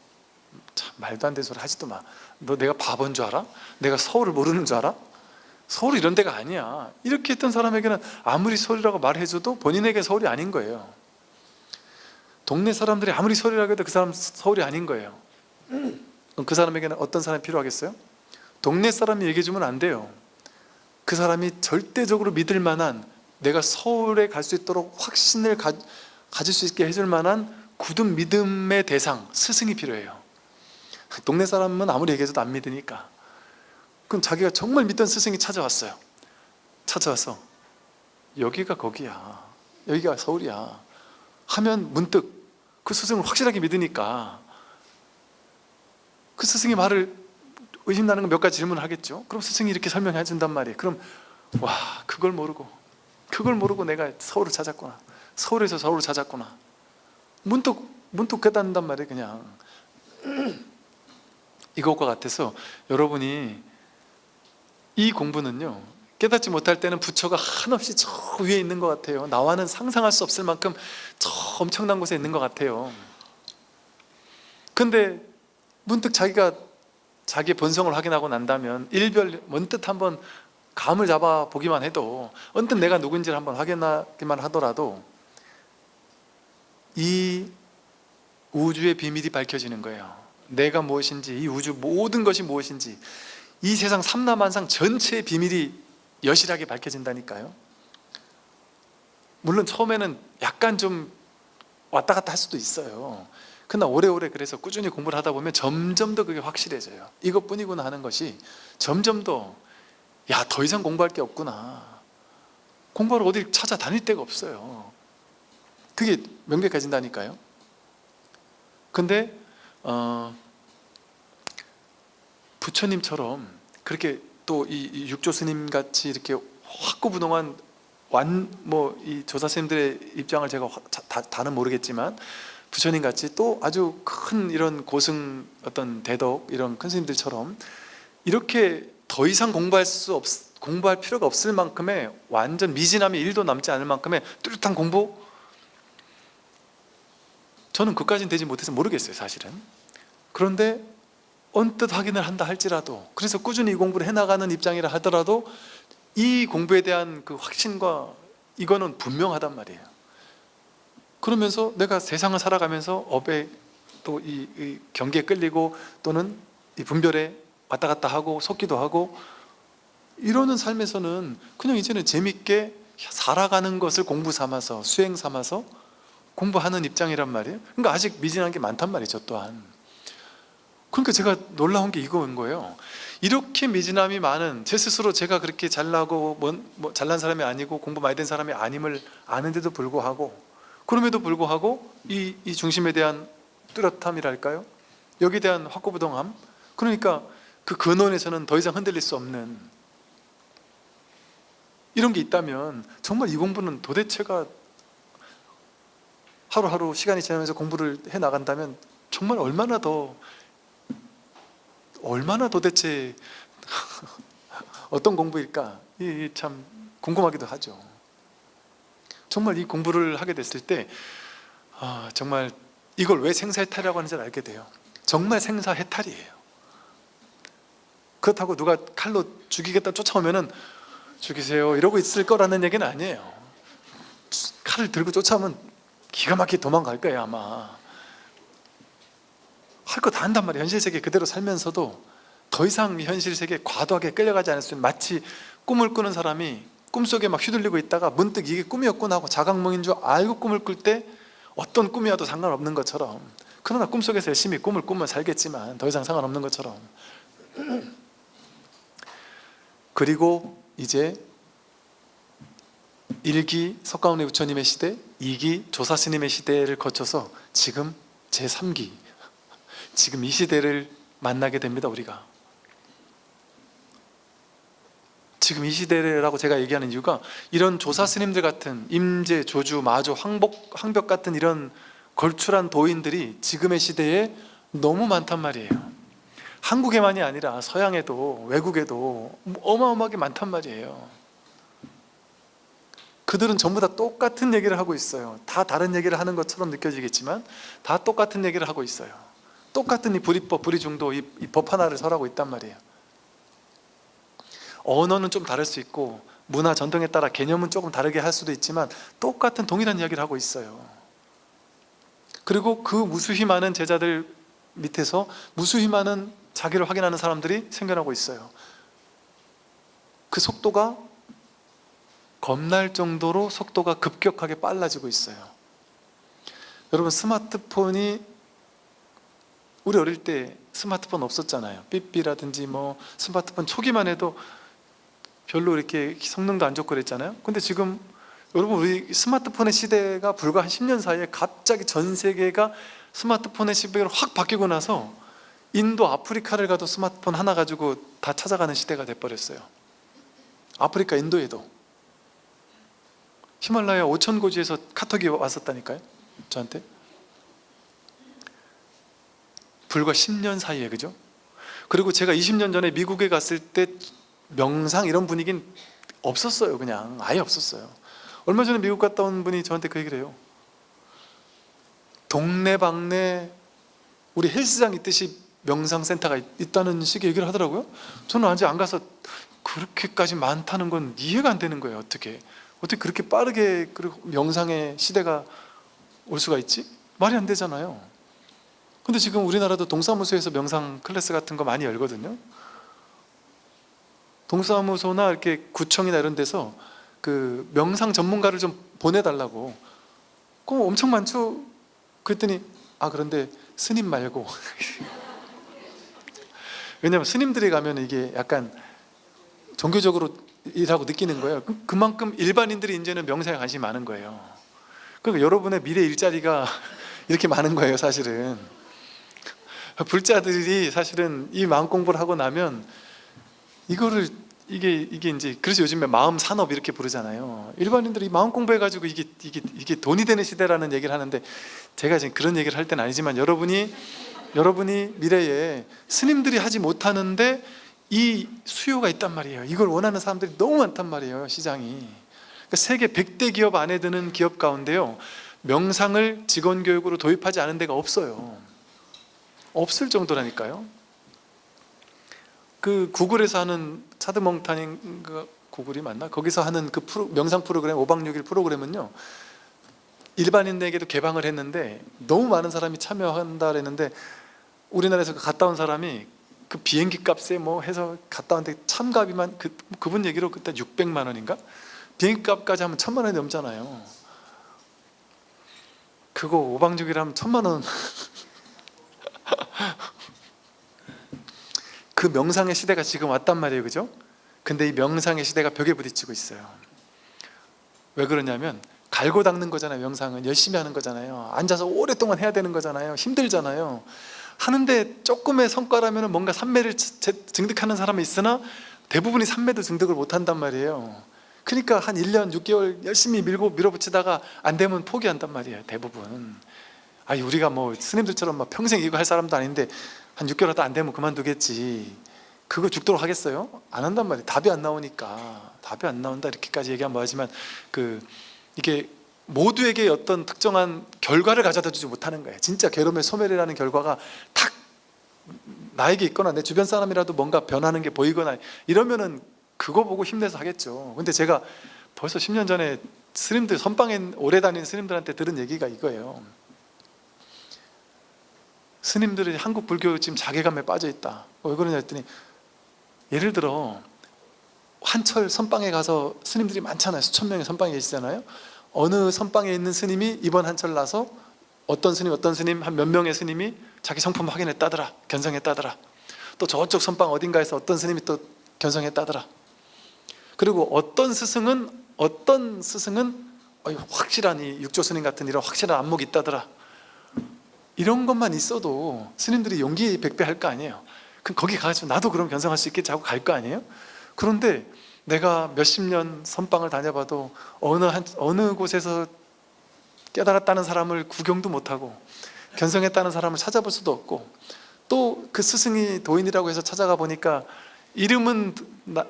참 말도 안 되는 소리 하지도 마. 너 내가 바본 줄 알아? 내가 서울을 모르는 줄 알아? 서울 이런 데가 아니야. 이렇게 했던 사람에게는 아무리 서울이라고 말해줘도 본인에게 서울이 아닌 거예요. 동네 사람들이 아무리 서울이라고 해도 그 사람 서울이 아닌 거예요. 그럼 그 사람에게는 어떤 사람이 필요하겠어요? 동네 사람이 얘기해주면 안 돼요. 그 사람이 절대적으로 믿을 만한, 내가 서울에 갈 수 있도록 확신을 가질 수 있게 해줄 만한 굳은 믿음의 대상, 스승이 필요해요. 동네 사람은 아무리 얘기해줘도 안 믿으니까. 그럼 자기가 정말 믿던 스승이 찾아왔어요. 찾아와서 여기가 거기야, 여기가 서울이야 하면 문득 그 스승을 확실하게 믿으니까 그 스승의 말을 의심나는 건 몇 가지 질문을 하겠죠. 그럼 스승이 이렇게 설명해 준단 말이에요. 그럼 와, 그걸 모르고 내가 서울을 찾았구나, 서울에서 서울을 찾았구나, 문득 깨닫는단 말이에요. 그냥 이것과 같아서 여러분이 이 공부는요, 깨닫지 못할 때는 부처가 한없이 저 위에 있는 것 같아요. 나와는 상상할 수 없을 만큼 저 엄청난 곳에 있는 것 같아요. 근데 문득 자기가 자기의 본성을 확인하고 난다면 일별 언뜻 한번 감을 잡아 보기만 해도, 언뜻 내가 누군지를 한번 확인하기만 하더라도 이 우주의 비밀이 밝혀지는 거예요. 내가 무엇인지, 이 우주 모든 것이 무엇인지, 이 세상 삼라만상 전체의 비밀이 여실하게 밝혀진다니까요. 물론 처음에는 약간 좀 왔다 갔다 할 수도 있어요. 그러나 오래오래 그래서 꾸준히 공부를 하다 보면 점점 더 그게 확실해져요. 이것뿐이구나 하는 것이 점점 더, 야, 더 이상 공부할 게 없구나, 공부하러 어디 찾아다닐 데가 없어요. 그게 명백해진다니까요. 근데 부처님처럼 그렇게 또 이 육조 스님 같이 이렇게 확고부동한 이 조사 스님들의 입장을 제가 다는 모르겠지만, 부처님 같이 또 아주 큰 이런 고승 어떤 대덕 이런 큰 스님들처럼 이렇게 더 이상 공부할 필요가 없을 만큼의 완전 미진함이 1도 남지 않을 만큼의 뚜렷한 공부, 저는 그까지는 되지 못해서 모르겠어요, 사실은. 그런데 언뜻 확인을 한다 할지라도, 그래서 꾸준히 이 공부를 해나가는 입장이라 하더라도 이 공부에 대한 그 확신과 이거는 분명하단 말이에요. 그러면서 내가 세상을 살아가면서 업에 또 이 경계에 끌리고 또는 이 분별에 왔다 갔다 하고 속기도 하고 이러는 삶에서는 그냥 이제는 재밌게 살아가는 것을 공부 삼아서, 수행 삼아서 공부하는 입장이란 말이에요. 그러니까 아직 미진한 게 많단 말이죠, 또한. 그러니까 제가 놀라운 게 이거인 거예요. 이렇게 미진함이 많은, 제 스스로 제가 그렇게 잘나고 잘난 사람이 아니고 공부 많이 된 사람이 아님을 아는데도 불구하고, 그럼에도 불구하고 이 중심에 대한 뚜렷함이랄까요? 여기에 대한 확고부동함, 그러니까 그 근원에서는 더 이상 흔들릴 수 없는 이런 게 있다면 정말 이 공부는 도대체가 하루하루 시간이 지나면서 공부를 해 나간다면 정말 얼마나 도대체 어떤 공부일까? 이 참 궁금하기도 하죠. 정말 이 공부를 하게 됐을 때 정말 이걸 왜 생사해탈이라고 하는지 알게 돼요. 정말 생사해탈이에요. 그렇다고 누가 칼로 죽이겠다 쫓아오면은 죽이세요 이러고 있을 거라는 얘기는 아니에요. 칼을 들고 쫓아오면 기가 막히게 도망갈 거예요 아마. 할 거 다 한단 말이에요. 현실 세계 그대로 살면서도 더 이상 현실 세계에 과도하게 끌려가지 않을 수 있는, 마치 꿈을 꾸는 사람이 꿈속에 막 휘둘리고 있다가 문득 이게 꿈이었구나 하고 자각몽인 줄 알고 꿈을 꿀 때 어떤 꿈이어도 상관없는 것처럼, 그러나 꿈속에서 열심히 꿈을 꾸면 살겠지만 더 이상 상관없는 것처럼. 그리고 이제 1기 석가모니 부처님의 시대, 2기 조사스님의 시대를 거쳐서 지금 제3기, 지금 이 시대를 만나게 됩니다. 우리가 지금 이 시대라고 제가 얘기하는 이유가, 이런 조사스님들 같은 임재, 조주, 마조, 황벽 같은 이런 걸출한 도인들이 지금의 시대에 너무 많단 말이에요. 한국에만이 아니라 서양에도 외국에도 어마어마하게 많단 말이에요. 그들은 전부 다 똑같은 얘기를 하고 있어요. 다 다른 얘기를 하는 것처럼 느껴지겠지만 다 똑같은 얘기를 하고 있어요. 똑같은 이 불이법, 불이중도, 이 법 하나를 설하고 있단 말이에요. 언어는 좀 다를 수 있고 문화 전통에 따라 개념은 조금 다르게 할 수도 있지만 똑같은 동일한 이야기를 하고 있어요. 그리고 그 무수히 많은 제자들 밑에서 무수히 많은 자기를 확인하는 사람들이 생겨나고 있어요. 그 속도가 겁날 정도로 속도가 급격하게 빨라지고 있어요. 여러분, 스마트폰이, 우리 어릴 때 스마트폰 없었잖아요. 삐삐라든지 뭐 스마트폰 초기만 해도 별로 이렇게 성능도 안 좋고 그랬잖아요. 근데 지금 여러분, 우리 스마트폰의 시대가 불과 한 10년 사이에 갑자기 전 세계가 스마트폰의 시대로 확 바뀌고 나서 인도, 아프리카를 가도 스마트폰 하나 가지고 다 찾아가는 시대가 돼버렸어요. 아프리카, 인도에도 히말라야 5,000고지에서 카톡이 왔었다니까요, 저한테. 불과 10년 사이에, 그죠? 그리고 제가 20년 전에 미국에 갔을 때 명상 이런 분위기는 없었어요. 그냥 아예 없었어요. 얼마 전에 미국 갔다 온 분이 저한테 그 얘기를 해요. 동네방네 우리 헬스장 있듯이 명상센터가 있다는 식의 얘기를 하더라고요. 저는 아직 안 가서 그렇게까지 많다는 건 이해가 안 되는 거예요. 어떻게 그렇게 빠르게 명상의 시대가 올 수가 있지? 말이 안 되잖아요. 근데 지금 우리나라도 동사무소에서 명상 클래스 같은 거 많이 열거든요. 동사무소나 이렇게 구청이나 이런 데서 그 명상 전문가를 좀 보내달라고. 그럼 엄청 많죠. 그랬더니 그런데 스님 말고 왜냐면 스님들이 가면 이게 약간 종교적으로 일하고 느끼는 거예요. 그만큼 일반인들이 이제는 명상에 관심이 많은 거예요. 그러니까 여러분의 미래 일자리가 이렇게 많은 거예요, 사실은. 불자들이 사실은 이 마음 공부를 하고 나면 이게 이제, 그래서 요즘에 마음 산업 이렇게 부르잖아요. 일반인들이 마음 공부해가지고 이게 돈이 되는 시대라는 얘기를 하는데, 제가 지금 그런 얘기를 할 때는 아니지만 여러분이 미래에 스님들이 하지 못하는데 이 수요가 있단 말이에요. 이걸 원하는 사람들이 너무 많단 말이에요, 시장이. 그러니까 세계 100대 기업 안에 드는 기업 가운데요, 명상을 직원 교육으로 도입하지 않은 데가 없어요. 없을 정도라니까요. 그 구글에서 하는 차드몽타닝, 구글이 맞나? 거기서 하는 그 명상 프로그램, 5박 6일 프로그램은요, 일반인에게도 개방을 했는데 너무 많은 사람이 참여한다 그랬는데, 우리나라에서 갔다 온 사람이 그 비행기 값에 뭐 해서 갔다 왔는데 참가비만 그분 얘기로 그때 600만 원인가? 비행기 값까지 하면 1,000만 원이 넘잖아요. 그거 5박 6일 하면 1,000만 원. 그 명상의 시대가 지금 왔단 말이에요, 그죠? 근데 이 명상의 시대가 벽에 부딪히고 있어요. 왜 그러냐면 갈고 닦는 거잖아요. 명상은 열심히 하는 거잖아요. 앉아서 오랫동안 해야 되는 거잖아요. 힘들잖아요. 하는데 조금의 성과라면 뭔가 삼매를 증득하는 사람이 있으나 대부분이 삼매도 증득을 못한단 말이에요. 그러니까 한 1년 6개월 열심히 밀어붙이다가 안 되면 포기한단 말이에요, 대부분. 아니, 우리가 뭐 스님들처럼 막 평생 이거 할 사람도 아닌데 한 6개월 하다 안 되면 그만두겠지, 그거 죽도록 하겠어요? 안 한단 말이에요. 답이 안 나오니까. 답이 안 나온다 이렇게까지 얘기하면 뭐하지만, 이게 모두에게 어떤 특정한 결과를 가져다 주지 못하는 거예요. 진짜 괴로움의 소멸이라는 결과가 탁 나에게 있거나 내 주변 사람이라도 뭔가 변하는 게 보이거나 이러면은 그거 보고 힘내서 하겠죠. 근데 제가 벌써 10년 전에 스님들, 선방에 오래 다닌 스님들한테 들은 얘기가 이거예요. 스님들이 한국 불교 지금 자괴감에 빠져 있다. 왜 그러냐 했더니, 예를 들어 한철 선방에 가서 스님들이 많잖아요. 수천 명의 선방에 계시잖아요. 어느 선방에 있는 스님이 이번 한철 나서 어떤 스님 한 몇 명의 스님이 자기 성품 확인했다더라, 견성했다더라. 또 저쪽 선방 어딘가에서 어떤 스님이 또 견성했다더라. 그리고 어떤 스승은 확실한 이 육조 스님 같은 이런 확실한 안목이 있다더라. 이런 것만 있어도 스님들이 용기 백배할 거 아니에요. 그럼 거기 가가지고 나도 그럼 견성할 수 있겠지 하고 갈 거 아니에요. 그런데 내가 몇십 년 선방을 다녀봐도 어느 곳에서 깨달았다는 사람을 구경도 못하고 견성했다는 사람을 찾아볼 수도 없고, 또 그 스승이 도인이라고 해서 찾아가 보니까 이름은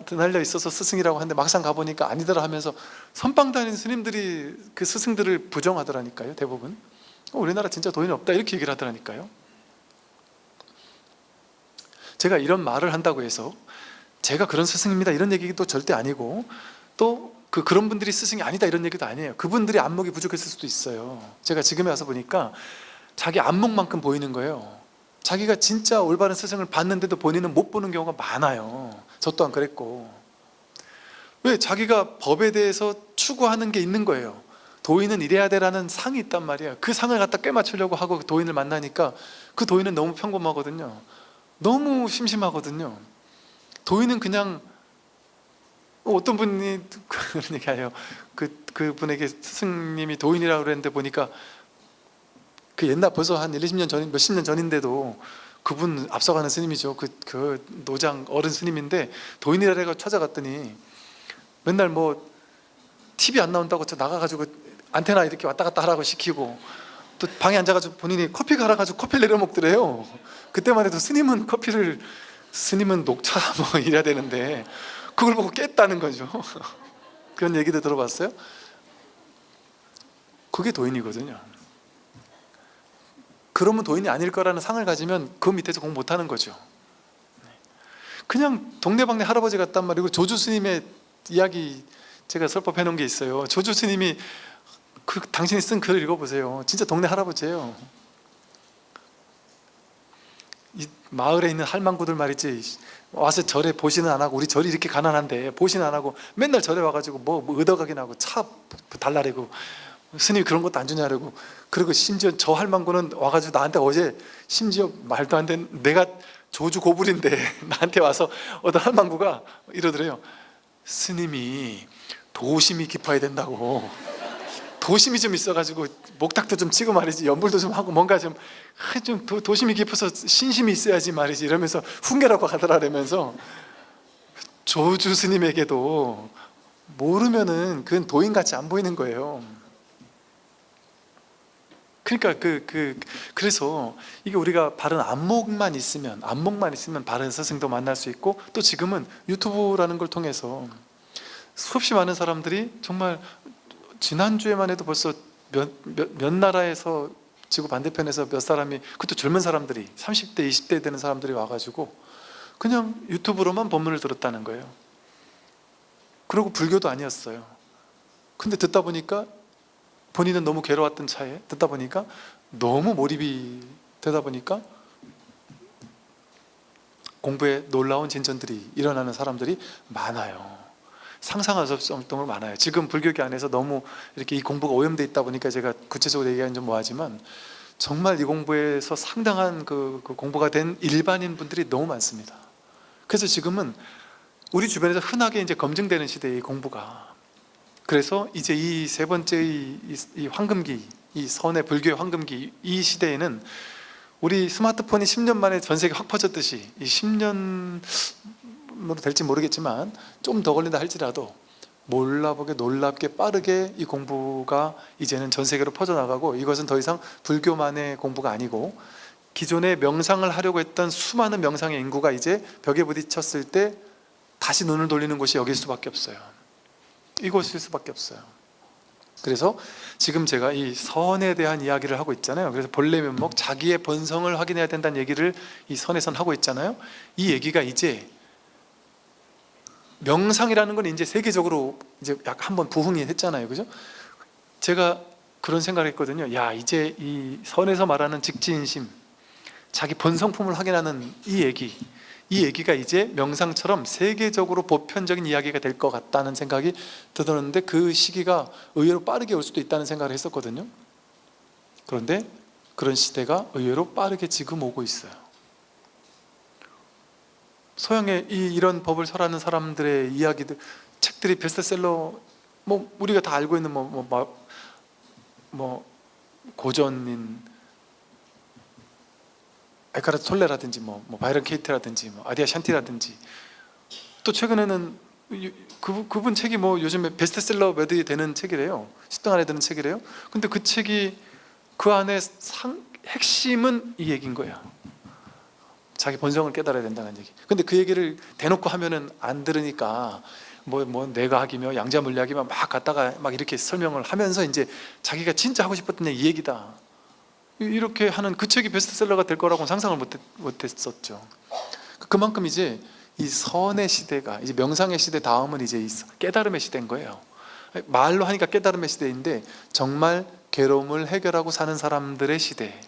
드날려 있어서 스승이라고 하는데 막상 가보니까 아니더라 하면서 선방 다니는 스님들이 그 스승들을 부정하더라니까요. 대부분 우리나라 진짜 도인이 없다 이렇게 얘기를 하더라니까요. 제가 이런 말을 한다고 해서 제가 그런 스승입니다 이런 얘기도 절대 아니고, 또 그런 분들이 스승이 아니다 이런 얘기도 아니에요. 그분들이 안목이 부족했을 수도 있어요. 제가 지금에 와서 보니까 자기 안목만큼 보이는 거예요. 자기가 진짜 올바른 스승을 봤는데도 본인은 못 보는 경우가 많아요. 저 또한 그랬고. 왜? 자기가 법에 대해서 추구하는 게 있는 거예요. 도인은 이래야 돼라는 상이 있단 말이에요. 그 상을 갖다 꿰맞추려고 하고 그 도인을 만나니까 그 도인은 너무 평범하거든요. 너무 심심하거든요. 도인은 그냥, 어떤 분이 그런 얘기 해요. 그분에게 스승님이 도인이라고 그랬는데 보니까 그 옛날 벌써 한 1, 20년 전, 몇십 년 전인데도 그분 앞서가는 스님이죠. 그 노장 어른 스님인데 도인이라 해가 찾아갔더니 맨날 뭐 TV 안 나온다고 저 나가가지고 안테나 이렇게 왔다 갔다 하라고 시키고, 또 방에 앉아가지고 본인이 커피 갈아가지고 커피를 내려 먹더래요. 그때만 해도 스님은 녹차 뭐 이래야 되는데 그걸 보고 깼다는 거죠. 그런 얘기도 들어봤어요? 그게 도인이거든요. 그러면 도인이 아닐 거라는 상을 가지면 그 밑에서 공부 못하는 거죠. 그냥 동네방네 할아버지 같단 말이고, 조주 스님의 이야기 제가 설법해 놓은 게 있어요. 조주 스님이 당신이 쓴 글을 읽어보세요. 진짜 동네 할아버지예요. 이 마을에 있는 할망구들 말이지, 와서 절에 보시는 안 하고, 우리 절이 이렇게 가난한데 보시는 안 하고 맨날 절에 와가지고 뭐 의덕하게 나고 차 달라래고, 스님이 그런 것도 안 주냐고. 그리고 심지어 저 할망구는 와가지고 나한테 어제 심지어 말도 안 되는, 내가 조주 고불인데 나한테 와서 어떤 할망구가 이러더래요. 스님이 도심이 깊어야 된다고. 도심이 좀 있어가지고 목탁도 좀 치고 말이지, 연불도 좀 하고 뭔가 좀 도심이 깊어서 신심이 있어야지 말이지 이러면서 훈계라고 하더라면서, 조주 스님에게도 모르면은 그건 도인같이 안 보이는 거예요. 그러니까 그래서 이게 우리가 바른 안목만 있으면 바른 스승도 만날 수 있고, 또 지금은 유튜브라는 걸 통해서 수없이 많은 사람들이, 정말 지난주에만 해도 벌써 몇 나라에서 지구 반대편에서 몇 사람이, 그것도 젊은 사람들이 30대 20대 되는 사람들이 와가지고 그냥 유튜브로만 법문을 들었다는 거예요. 그리고 불교도 아니었어요. 근데 듣다 보니까 본인은 너무 괴로웠던 차에 듣다 보니까 너무 몰입이 되다 보니까 공부에 놀라운 진전들이 일어나는 사람들이 많아요. 상상할 수 없을 정도로 많아요. 지금 불교계 안에서 너무 이렇게 이 공부가 오염되어 있다 보니까 제가 구체적으로 얘기하기는 좀 뭐하지만, 정말 이 공부에서 상당한 그 공부가 된 일반인 분들이 너무 많습니다. 그래서 지금은 우리 주변에서 흔하게 이제 검증되는 시대의 공부가, 그래서 이제 이 세 번째 이 황금기, 이 선의 불교의 황금기, 이 시대에는 우리 스마트폰이 10년 만에 전 세계 확 퍼졌듯이 이 10년으로 될지 모르겠지만 좀 더 걸린다 할지라도 몰라보게 놀랍게 빠르게 이 공부가 이제는 전 세계로 퍼져나가고, 이것은 더 이상 불교만의 공부가 아니고 기존에 명상을 하려고 했던 수많은 명상의 인구가 이제 벽에 부딪혔을 때 다시 눈을 돌리는 곳이 여기일 수밖에 없어요. 이곳일 수밖에 없어요. 그래서 지금 제가 이 선에 대한 이야기를 하고 있잖아요. 그래서 본래 면목, 자기의 본성을 확인해야 된다는 얘기를 이 선에선 하고 있잖아요. 이 얘기가 이제 명상이라는 건 이제 세계적으로 이제 약 한번 부흥이 했잖아요. 그죠? 제가 그런 생각을 했거든요. 야, 이제 이 선에서 말하는 직지인심, 자기 본성품을 확인하는 이 얘기가 이제 명상처럼 세계적으로 보편적인 이야기가 될 것 같다는 생각이 들었는데, 그 시기가 의외로 빠르게 올 수도 있다는 생각을 했었거든요. 그런데 그런 시대가 의외로 빠르게 지금 오고 있어요. 서양의 이런 법을 설하는 사람들의 이야기들, 책들이 베스트셀러, 뭐 우리가 다 알고 있는 고전인 에카르트 톨레라든지 바이런 케이트라든지 아디아 샨티라든지, 또 최근에는 그분 책이 요즘에 베스트셀러 매듭이 되는 책이래요. 10등 안에 드는 책이래요. 근데 그 책이 그 안에 핵심은 이 얘기인 거예요. 자기 본성을 깨달아야 된다는 얘기. 근데 그 얘기를 대놓고 하면은 안 들으니까 내과학이며 양자물리학이며 막 갖다가 막 이렇게 설명을 하면서 이제 자기가 진짜 하고 싶었던 얘기, 이 얘기다, 이렇게 하는 그 책이 베스트셀러가 될 거라고는 상상을 못했었죠. 그만큼 이제 이 선의 시대가, 이제 명상의 시대 다음은 이제 이 깨달음의 시대인 거예요. 말로 하니까 깨달음의 시대인데 정말 괴로움을 해결하고 사는 사람들의 시대.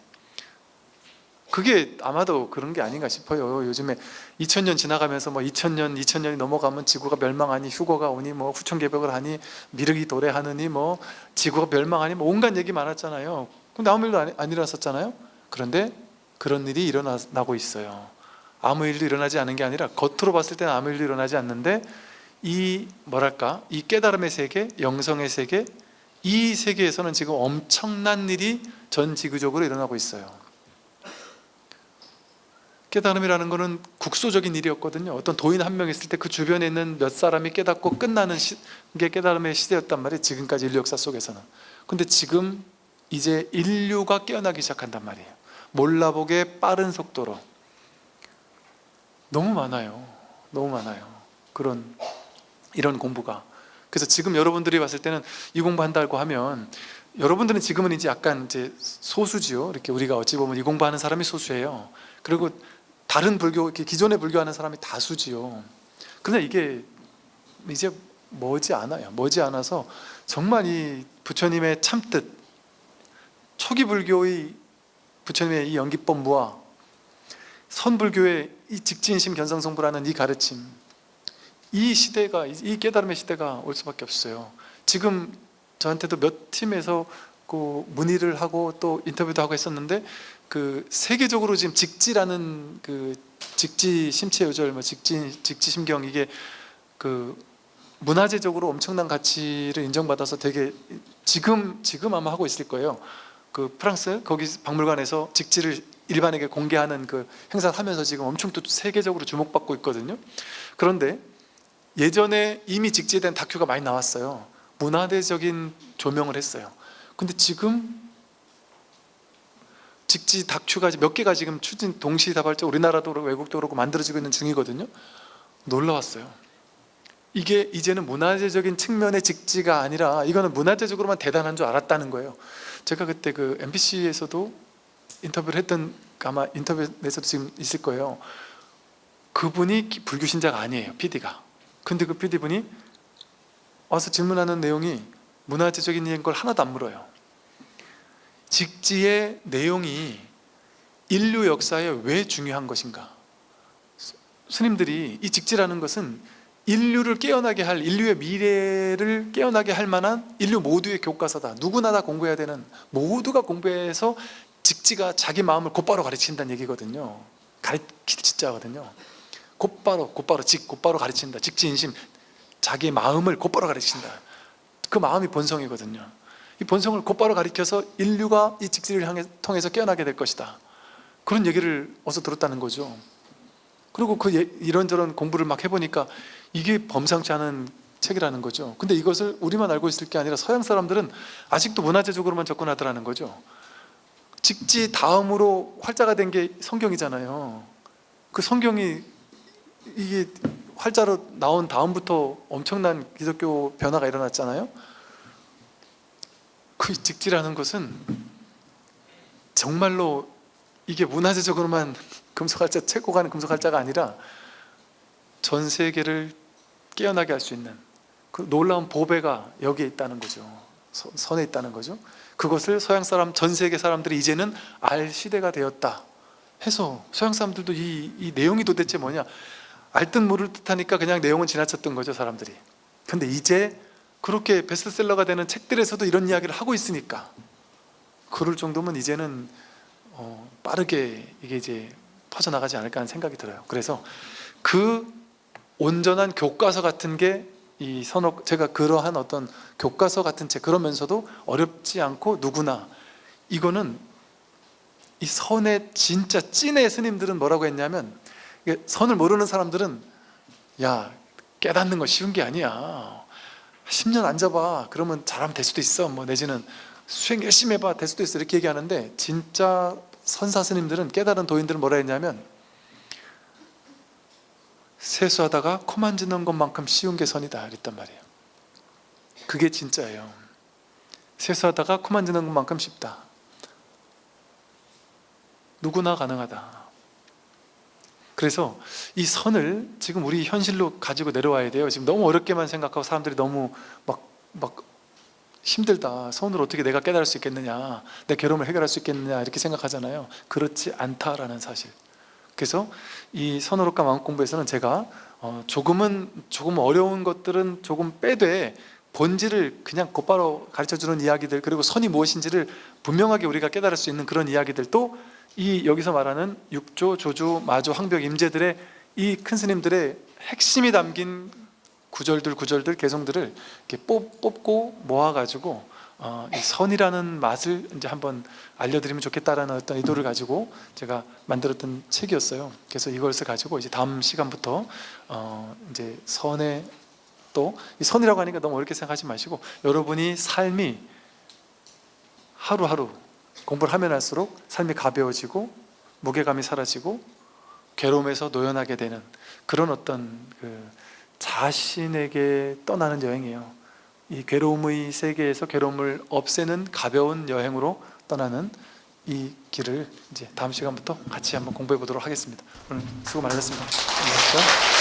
그게 아마도 그런 게 아닌가 싶어요. 요즘에 2000년 지나가면서 2000년이 넘어가면 지구가 멸망하니, 휴거가 오니, 후천개벽을 하니, 미륵이 도래하느니, 지구가 멸망하니, 온갖 얘기 많았잖아요. 근데 아무 일도 안 일어났었잖아요. 그런데 그런 일이 일어나고 있어요. 아무 일도 일어나지 않은 게 아니라, 겉으로 봤을 때는 아무 일도 일어나지 않는데 이 깨달음의 세계, 영성의 세계, 이 세계에서는 지금 엄청난 일이 전 지구적으로 일어나고 있어요. 깨달음이라는 것은 국소적인 일이었거든요. 어떤 도인 한 명 있을 때 그 주변에 있는 몇 사람이 깨닫고 끝나는 게 깨달음의 시대였단 말이에요. 지금까지 인류 역사 속에서는. 근데 지금 이제 인류가 깨어나기 시작한단 말이에요. 몰라보게 빠른 속도로. 너무 많아요. 이런 공부가. 그래서 지금 여러분들이 봤을 때는 이 공부한다고 하면, 여러분들은 지금은 이제 약간 이제 소수지요. 이렇게 우리가 어찌 보면 이 공부하는 사람이 소수예요. 그리고 다른 불교, 기존의 불교하는 사람이 다수지요. 그러나 이게 이제 머지않아서 정말 이 부처님의 참뜻, 초기 불교의 부처님의 이 연기법무와 선불교의 이 직지인심 견성성불하는 이 가르침, 이 시대가, 이 깨달음의 시대가 올 수밖에 없어요. 지금 저한테도 몇 팀에서 그 문의를 하고 또 인터뷰도 하고 했었는데, 그 세계적으로 지금 직지라는 그 직지 심체요절, 직지 심경, 이게 그 문화재적으로 엄청난 가치를 인정받아서 되게 지금 아마 하고 있을 거예요. 그 프랑스 거기 박물관에서 직지를 일반에게 공개하는 그 행사를 하면서 지금 엄청 또 세계적으로 주목받고 있거든요. 그런데 예전에 이미 직지에 대한 다큐가 많이 나왔어요. 문화대적인 조명을 했어요. 근데 지금 직지 다큐가 몇 개가 지금 추진 동시다발적, 우리나라도 그렇고 외국도 그렇고 만들어지고 있는 중이거든요. 놀라웠어요. 이게 이제는 문화재적인 측면의 직지가 아니라 이거는 문화재적으로만 대단한 줄 알았다는 거예요. 제가 그때 그 MBC에서도 인터뷰를 했던, 아마 인터뷰에서도 지금 있을 거예요. 그분이 불교 신자가 아니에요, PD가. 근데 그 PD분이 와서 질문하는 내용이 문화재적인 걸 하나도 안 물어요. 직지의 내용이 인류 역사에 왜 중요한 것인가. 스님들이 이 직지라는 것은 인류를 깨어나게 할, 인류의 미래를 깨어나게 할 만한 인류 모두의 교과서다. 누구나 다 공부해야 되는, 모두가 공부해서 직지가 자기 마음을 곧바로 가르친다는 얘기거든요. 가르칠 진짜거든요. 곧바로 가르친다. 직지인심, 자기 마음을 곧바로 가르친다. 그 마음이 본성이거든요. 이 본성을 곧바로 가리켜서 인류가 이 직지를 통해서 깨어나게 될 것이다. 그런 얘기를 어디서 들었다는 거죠. 그리고 이런저런 공부를 막 해보니까 이게 범상치 않은 책이라는 거죠. 근데 이것을 우리만 알고 있을 게 아니라 서양 사람들은 아직도 문화재적으로만 접근하더라는 거죠. 직지 다음으로 활자가 된 게 성경이잖아요. 그 성경이 이게 활자로 나온 다음부터 엄청난 기독교 변화가 일어났잖아요. 그 직지라는 것은 정말로 이게 문화재적으로만 금속활자, 채고 가는 금속활자가 아니라 전 세계를 깨어나게 할 수 있는 그 놀라운 보배가 여기에 있다는 거죠. 선에 있다는 거죠. 그것을 서양 사람, 전 세계 사람들이 이제는 알 시대가 되었다 해서 서양 사람들도 이 내용이 도대체 뭐냐, 알듯 모를 듯 하니까 그냥 내용은 지나쳤던 거죠, 사람들이. 근데 이제 그렇게 베스트셀러가 되는 책들에서도 이런 이야기를 하고 있으니까 그럴 정도면 이제는 빠르게 이게 이제 퍼져나가지 않을까 하는 생각이 들어요. 그래서 그 온전한 교과서 같은 게 이 제가 그러한 어떤 교과서 같은 책, 그러면서도 어렵지 않고 누구나, 이거는 이 선의 진짜 찐의 스님들은 뭐라고 했냐면, 선을 모르는 사람들은 야, 깨닫는 거 쉬운 게 아니야, 10년 앉아봐 그러면 잘하면 될 수도 있어, 뭐 내지는 수행 열심히 해봐 될 수도 있어, 이렇게 얘기하는데, 진짜 선사 스님들은, 깨달은 도인들은 뭐라 했냐면, 세수하다가 코 만지는 것만큼 쉬운 게 선이다 이랬단 말이에요. 그게 진짜예요. 세수하다가 코 만지는 것만큼 쉽다. 누구나 가능하다. 그래서 이 선을 지금 우리 현실로 가지고 내려와야 돼요. 지금 너무 어렵게만 생각하고 사람들이 너무 막 힘들다, 선으로 어떻게 내가 깨달을 수 있겠느냐, 내 괴로움을 해결할 수 있겠느냐 이렇게 생각하잖아요. 그렇지 않다라는 사실. 그래서 이 선어록과 마음공부에서는 제가 조금 어려운 것들은 조금 빼되 본질을 그냥 곧바로 가르쳐주는 이야기들, 그리고 선이 무엇인지를 분명하게 우리가 깨달을 수 있는 그런 이야기들도, 이 여기서 말하는 육조, 조주, 마조, 황벽, 임재들의 이 큰 스님들의 핵심이 담긴 구절들, 개성들을 이렇게 뽑고 모아가지고 이 선이라는 맛을 이제 한번 알려드리면 좋겠다라는 어떤 의도를 가지고 제가 만들었던 책이었어요. 그래서 이것을 가지고 이제 다음 시간부터 이제 선의, 또 이 선이라고 하니까 너무 어렵게 생각하지 마시고, 여러분이 삶이 하루하루 공부를 하면 할수록 삶이 가벼워지고 무게감이 사라지고 괴로움에서 노연하게 되는 그런 어떤 그 자신에게 떠나는 여행이에요. 이 괴로움의 세계에서 괴로움을 없애는 가벼운 여행으로 떠나는 이 길을 이제 다음 시간부터 같이 한번 공부해 보도록 하겠습니다. 오늘 수고 많으셨습니다. 안녕하세요.